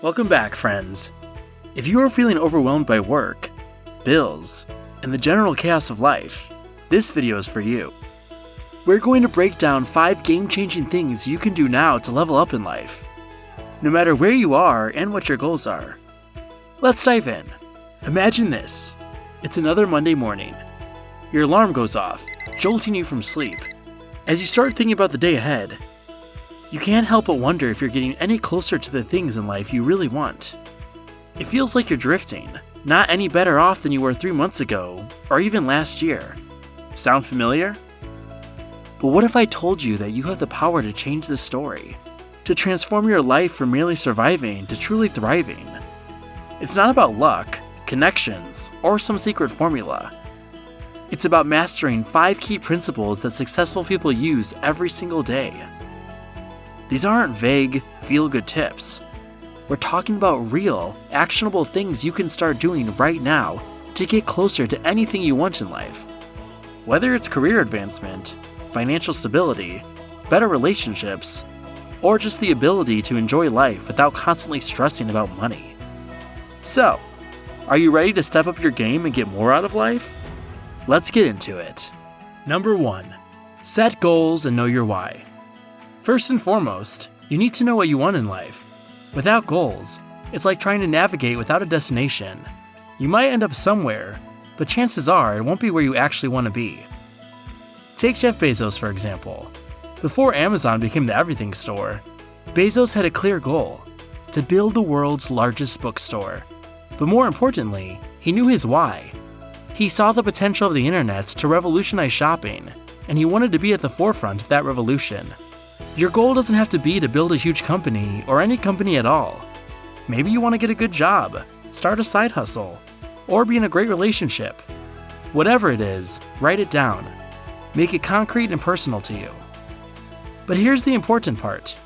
Welcome back, friends. If you are feeling overwhelmed by work, bills, and the general chaos of life, this video is for you. We're going to break down 5 game-changing things you can do now to level up in life, no matter where you are and what your goals are. Let's dive in. Imagine this. It's another Monday morning. Your alarm goes off, jolting you from sleep. As you start thinking about the day ahead, you can't help but wonder if you're getting any closer to the things in life you really want. It feels like you're drifting, not any better off than you were 3 months ago, or even last year. Sound familiar? But what if I told you that you have the power to change this story? To transform your life from merely surviving to truly thriving? It's not about luck, connections, or some secret formula. It's about mastering 5 key principles that successful people use every single day. These aren't vague, feel-good tips. We're talking about real, actionable things you can start doing right now to get closer to anything you want in life. Whether it's career advancement, financial stability, better relationships, or just the ability to enjoy life without constantly stressing about money. So, are you ready to step up your game and get more out of life? Let's get into it. Number 1. Set goals and know your why. First and foremost, you need to know what you want in life. Without goals, it's like trying to navigate without a destination. You might end up somewhere, but chances are it won't be where you actually want to be. Take Jeff Bezos, for example. Before Amazon became the everything store, Bezos had a clear goal: to build the world's largest bookstore. But more importantly, he knew his why. He saw the potential of the internet to revolutionize shopping, and he wanted to be at the forefront of that revolution. Your goal doesn't have to be to build a huge company or any company at all. Maybe you want to get a good job, start a side hustle, or be in a great relationship. Whatever it is, write it down. Make it concrete and personal to you. But here's the important part.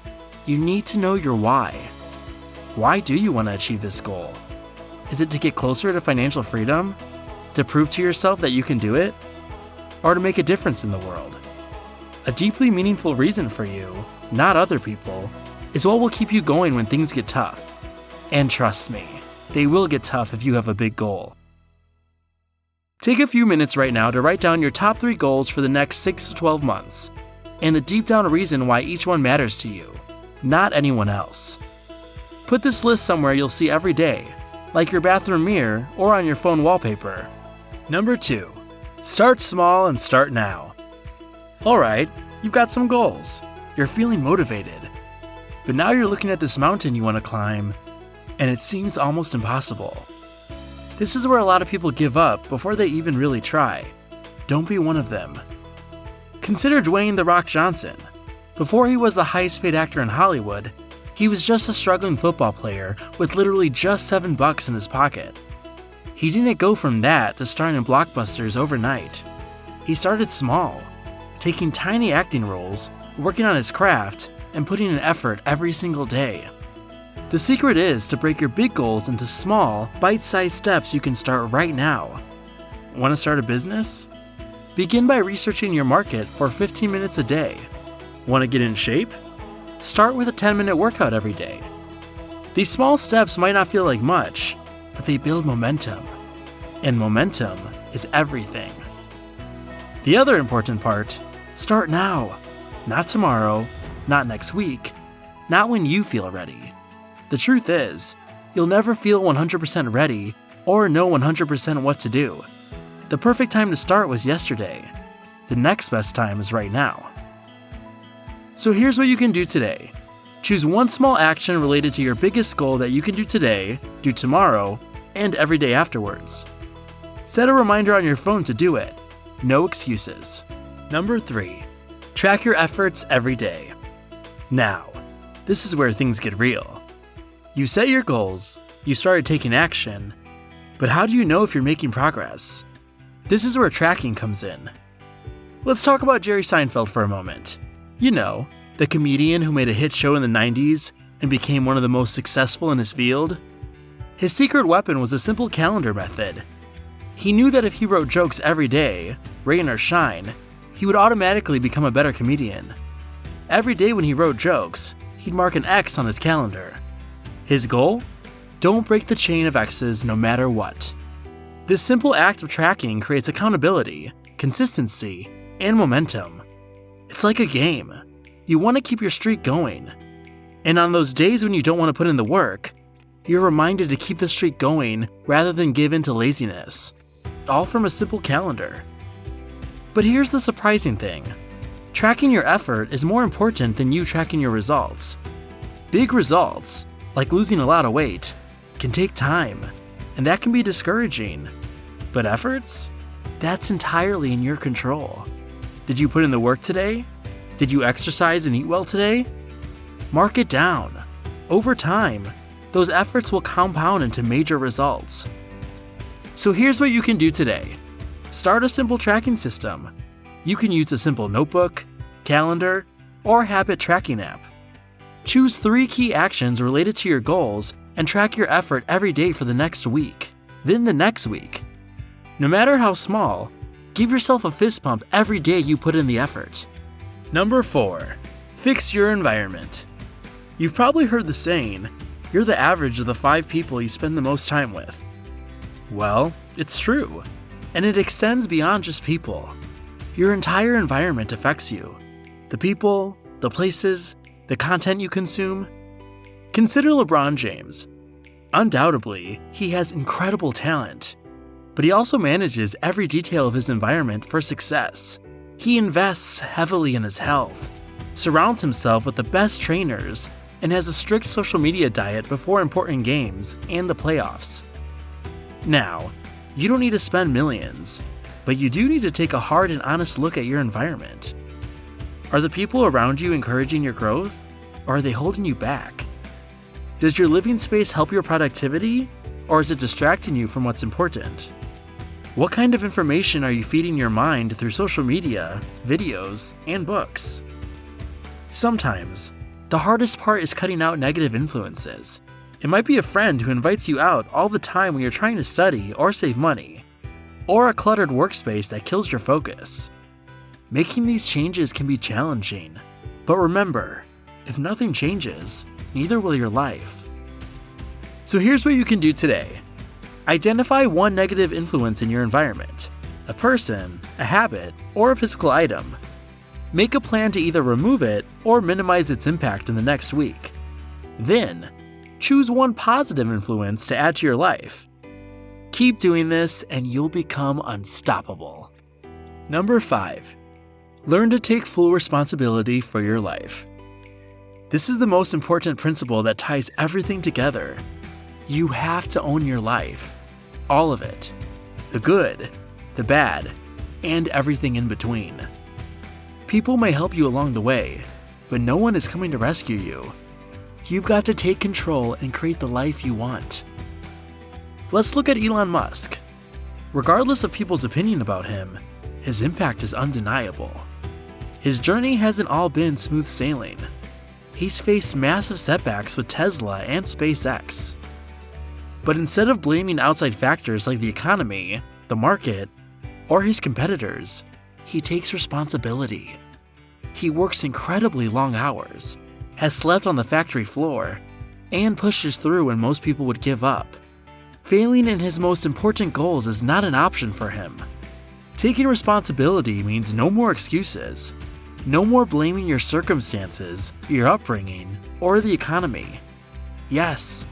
You need to know your why. Why do you want to achieve this goal? Is it to get closer to financial freedom? To prove to yourself that you can do it? Or to make a difference in the world? A deeply meaningful reason for you, not other people, is what will keep you going when things get tough. And trust me, they will get tough if you have a big goal. Take a few minutes right now to write down your top 3 goals for the next 6 to 12 months, and the deep down reason why each one matters to you, not anyone else. Put this list somewhere you'll see every day, like your bathroom mirror or on your phone wallpaper. Number 2. Start small and start now. Alright, you've got some goals. You're feeling motivated. But now you're looking at this mountain you want to climb, and it seems almost impossible. This is where a lot of people give up before they even really try. Don't be one of them. Consider Dwayne "The Rock" Johnson. Before he was the highest paid actor in Hollywood, he was just a struggling football player with literally just $7 in his pocket. He didn't go from that to starring in blockbusters overnight. He started small, taking tiny acting roles, working on his craft, and putting in effort every single day. The secret is to break your big goals into small, bite-sized steps you can start right now. Want to start a business? Begin by researching your market for 15 minutes a day. Want to get in shape? Start with a 10-minute workout every day. These small steps might not feel like much, but they build momentum. And momentum is everything. The other important part: start now. Not tomorrow, not next week, not when you feel ready. The truth is, you'll never feel 100% ready or know 100% what to do. The perfect time to start was yesterday. The next best time is right now. So here's what you can do today. Choose one small action related to your biggest goal that you can do today, do tomorrow, and every day afterwards. Set a reminder on your phone to do it. No excuses. Number 3. Track your efforts every day. Now, this is where things get real. You set your goals, you started taking action, but how do you know if you're making progress? This is where tracking comes in. Let's talk about Jerry Seinfeld for a moment. You know, the comedian who made a hit show in the 90s and became one of the most successful in his field. His secret weapon was a simple calendar method. He knew that if he wrote jokes every day, rain or shine, he would automatically become a better comedian. Every day when he wrote jokes, he'd mark an X on his calendar. His goal? Don't break the chain of X's no matter what. This simple act of tracking creates accountability, consistency, and momentum. It's like a game. You want to keep your streak going. And on those days when you don't want to put in the work, you're reminded to keep the streak going rather than give in to laziness. All from a simple calendar. But here's the surprising thing. Tracking your effort is more important than you tracking your results. Big results, like losing a lot of weight, can take time, and that can be discouraging. But efforts? That's entirely in your control. Did you put in the work today? Did you exercise and eat well today? Mark it down. Over time, those efforts will compound into major results. So here's what you can do today. Start a simple tracking system. You can use a simple notebook, calendar, or habit tracking app. Choose 3 key actions related to your goals and track your effort every day for the next week, then the next week. No matter how small, give yourself a fist pump every day you put in the effort. Number 4. Fix your environment. You've probably heard the saying, you're the average of the 5 people you spend the most time with. Well, it's true, and it extends beyond just people. Your entire environment affects you. The people, the places, the content you consume. Consider LeBron James. Undoubtedly, he has incredible talent, but he also manages every detail of his environment for success. He invests heavily in his health, surrounds himself with the best trainers, and has a strict social media diet before important games and the playoffs. Now, you don't need to spend millions, but you do need to take a hard and honest look at your environment. Are the people around you encouraging your growth, or are they holding you back? Does your living space help your productivity, or is it distracting you from what's important? What kind of information are you feeding your mind through social media, videos, and books? Sometimes, the hardest part is cutting out negative influences. It might be a friend who invites you out all the time when you're trying to study or save money, or a cluttered workspace that kills your focus. Making these changes can be challenging, but remember, if nothing changes, neither will your life. So here's what you can do today. Identify one negative influence in your environment, a person, a habit, or a physical item. Make a plan to either remove it or minimize its impact in the next week. Then, choose one positive influence to add to your life. Keep doing this and you'll become unstoppable. Number 5. Learn to take full responsibility for your life. This is the most important principle that ties everything together. You have to own your life. All of it. The good, the bad, and everything in between. People may help you along the way, but no one is coming to rescue you. You've got to take control and create the life you want. Let's look at Elon Musk. Regardless of people's opinion about him, his impact is undeniable. His journey hasn't all been smooth sailing. He's faced massive setbacks with Tesla and SpaceX. But instead of blaming outside factors like the economy, the market, or his competitors, he takes responsibility. He works incredibly long hours, has slept on the factory floor, and pushes through when most people would give up. Failing in his most important goals is not an option for him. Taking responsibility means no more excuses. No more blaming your circumstances, your upbringing, or the economy. Yes,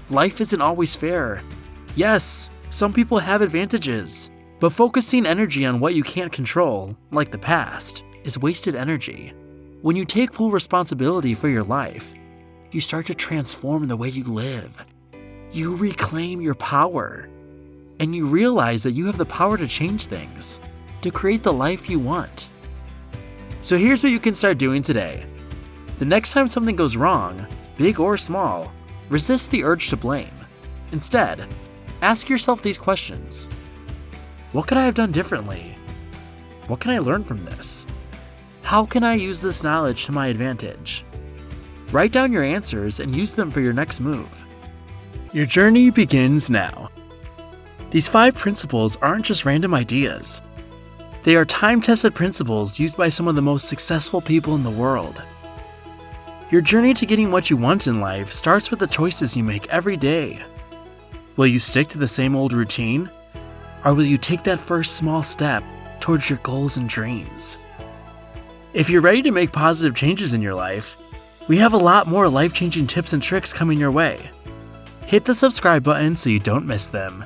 life isn't always fair. Yes, some people have advantages. But focusing energy on what you can't control, like the past, is wasted energy. When you take full responsibility for your life, you start to transform the way you live. You reclaim your power. And you realize that you have the power to change things, to create the life you want. So here's what you can start doing today. The next time something goes wrong, big or small, resist the urge to blame. Instead, ask yourself these questions. What could I have done differently? What can I learn from this? How can I use this knowledge to my advantage? Write down your answers and use them for your next move. Your journey begins now. These 5 principles aren't just random ideas. They are time-tested principles used by some of the most successful people in the world. Your journey to getting what you want in life starts with the choices you make every day. Will you stick to the same old routine? Or will you take that first small step towards your goals and dreams? If you're ready to make positive changes in your life, we have a lot more life-changing tips and tricks coming your way. Hit the subscribe button so you don't miss them.